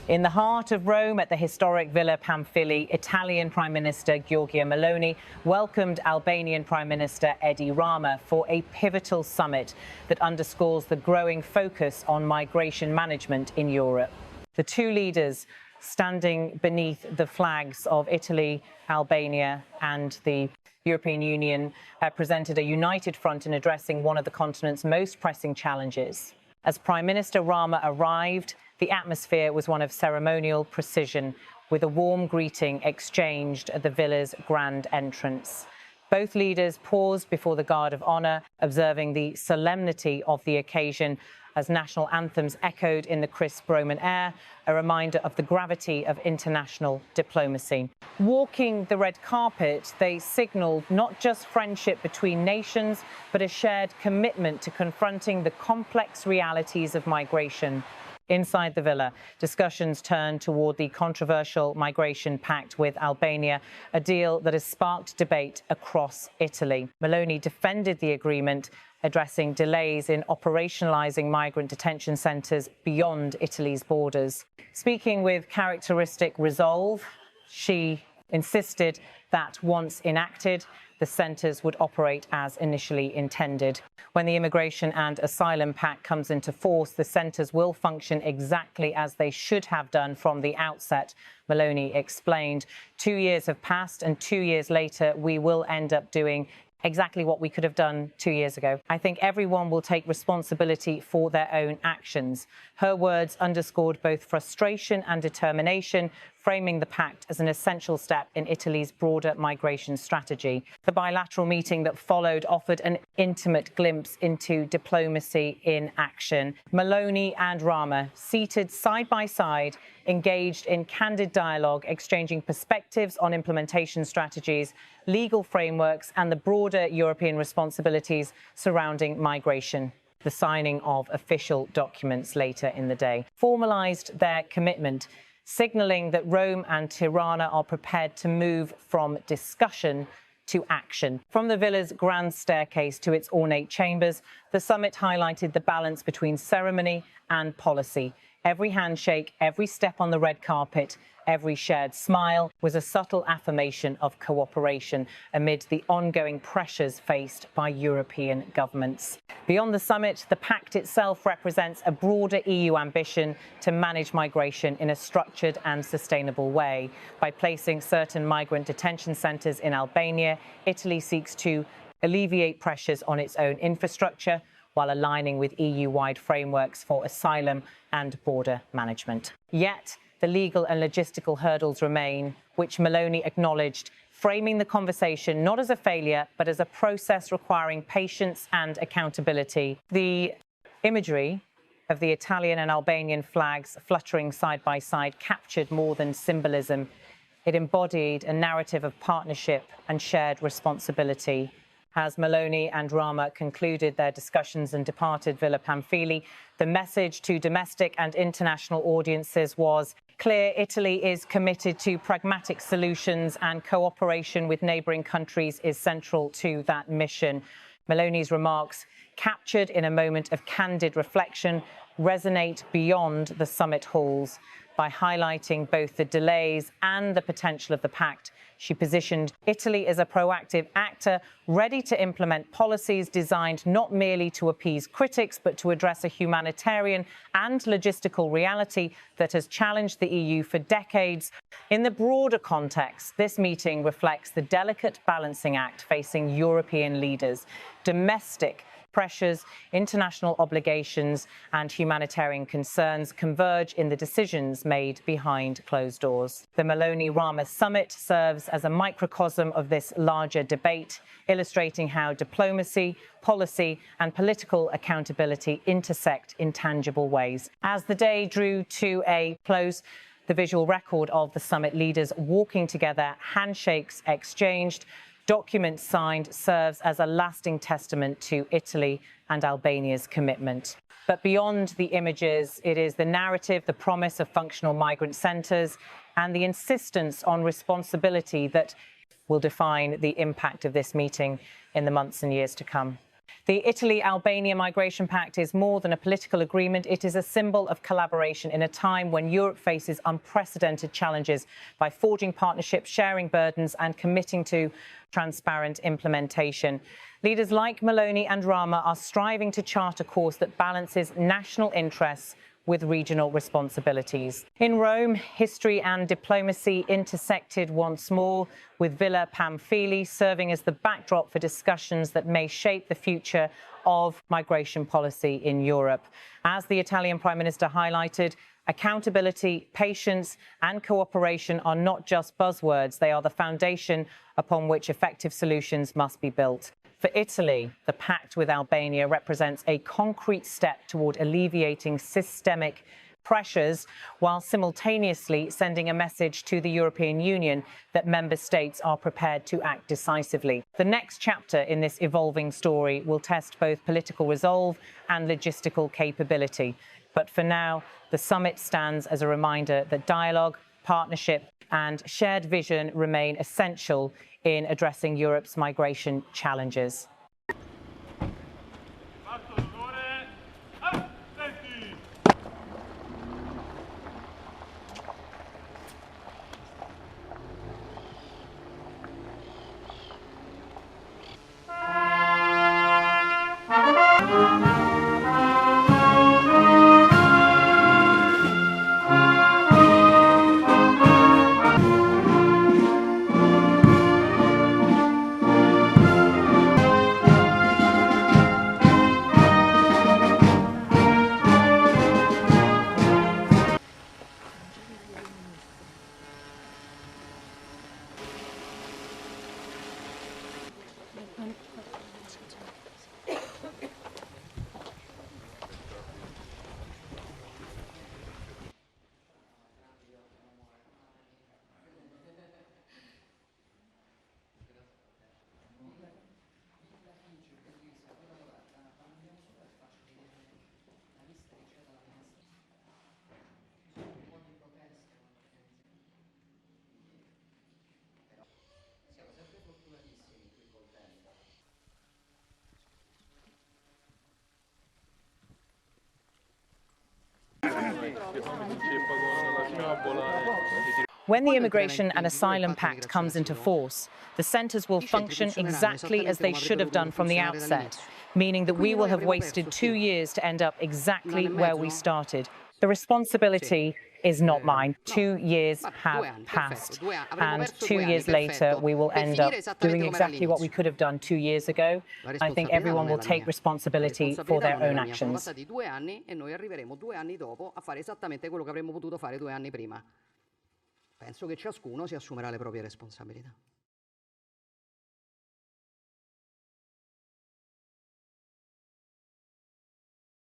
In the heart of Rome, at the historic Villa Pamphili, Italian Prime Minister Giorgia Meloni welcomed Albanian Prime Minister Rama for a pivotal summit that underscores the growing focus on migration management in Europe. The two leaders, standing beneath the flags of Italy, Albania and the European Union, presented a united front in addressing one of the continent's most pressing challenges. As Prime Minister Rama arrived, the atmosphere was one of ceremonial precision, with a warm greeting exchanged at the villa's grand entrance. Both leaders paused before the Guard of Honour, observing the solemnity of the occasion as national anthems echoed in the crisp Roman air, a reminder of the gravity of international diplomacy. Walking the red carpet, they signalled not just friendship between nations, but a shared commitment to confronting the complex realities of migration. Inside the villa, discussions turned toward the controversial migration pact with Albania, a deal that has sparked debate across Italy. Meloni defended the agreement, addressing delays in operationalising migrant detention centres beyond Italy's borders. Speaking with characteristic resolve, she insisted that once enacted, the centres would operate as initially intended. When the Immigration and Asylum Pact comes into force, the centres will function exactly as they should have done from the outset, Meloni explained. 2 years have passed, and 2 years later, we will end up doing exactly what we could have done 2 years ago. I think everyone will take responsibility for their own actions. Her words underscored both frustration and determination, framing the pact as an essential step in Italy's broader migration strategy. The bilateral meeting that followed offered an intimate glimpse into diplomacy in action. Meloni and Rama, seated side by side, engaged in candid dialogue, exchanging perspectives on implementation strategies, legal frameworks, and the broader European responsibilities surrounding migration. The signing of official documents later in the day formalised their commitment, signalling that Rome and Tirana are prepared to move from discussion to action. From the villa's grand staircase to its ornate chambers, the summit highlighted the balance between ceremony and policy. Every handshake, every step on the red carpet, every shared smile was a subtle affirmation of cooperation amid the ongoing pressures faced by European governments. Beyond the summit, the pact itself represents a broader EU ambition to manage migration in a structured and sustainable way. By placing certain migrant detention centres in Albania, Italy seeks to alleviate pressures on its own infrastructure, while aligning with EU-wide frameworks for asylum and border management. Yet, the legal and logistical hurdles remain, which Meloni acknowledged, framing the conversation not as a failure, but as a process requiring patience and accountability. The imagery of the Italian and Albanian flags fluttering side by side captured more than symbolism. It embodied a narrative of partnership and shared responsibility. As Meloni and Rama concluded their discussions and departed Villa Pamphili, the message to domestic and international audiences was clear. Italy is committed to pragmatic solutions, and cooperation with neighbouring countries is central to that mission. Meloni's remarks, captured in a moment of candid reflection, resonate beyond the summit halls. By highlighting both the delays and the potential of the pact, she positioned Italy as a proactive actor, ready to implement policies designed not merely to appease critics, but to address a humanitarian and logistical reality that has challenged the EU for decades. In the broader context, this meeting reflects the delicate balancing act facing European leaders. Domestic pressures, international obligations and humanitarian concerns converge in the decisions made behind closed doors. The Meloni-Rama summit serves as a microcosm of this larger debate, illustrating how diplomacy, policy and political accountability intersect in tangible ways. As the day drew to a close, the visual record of the summit leaders walking together, handshakes exchanged, documents signed, serves as a lasting testament to Italy and Albania's commitment. But beyond the images, it is the narrative, the promise of functional migrant centres, and the insistence on responsibility that will define the impact of this meeting in the months and years to come. The Italy-Albania Migration Pact is more than a political agreement. It is a symbol of collaboration in a time when Europe faces unprecedented challenges by forging partnerships, sharing burdens and committing to transparent implementation. Leaders like Meloni and Rama are striving to chart a course that balances national interests with regional responsibilities. In Rome, history and diplomacy intersected once more, with Villa Pamphili serving as the backdrop for discussions that may shape the future of migration policy in Europe. As the Italian Prime Minister highlighted, accountability, patience and cooperation are not just buzzwords. They are the foundation upon which effective solutions must be built. For Italy, the pact with Albania represents a concrete step toward alleviating systemic pressures while simultaneously sending a message to the European Union that member states are prepared to act decisively. The next chapter in this evolving story will test both political resolve and logistical capability. But for now, the summit stands as a reminder that dialogue, partnership and shared vision remain essential in addressing Europe's migration challenges. When the Immigration and Asylum Pact comes into force, the centres will function exactly as they should have done from the outset, meaning that we will have wasted 2 years to end up exactly where we started. The responsibility is not mine. 2 years have passed, and 2 years later we will end up doing exactly what we could have done 2 years ago. I think everyone will take responsibility for their own actions. Penso che ciascuno si assumerà le proprie responsabilità.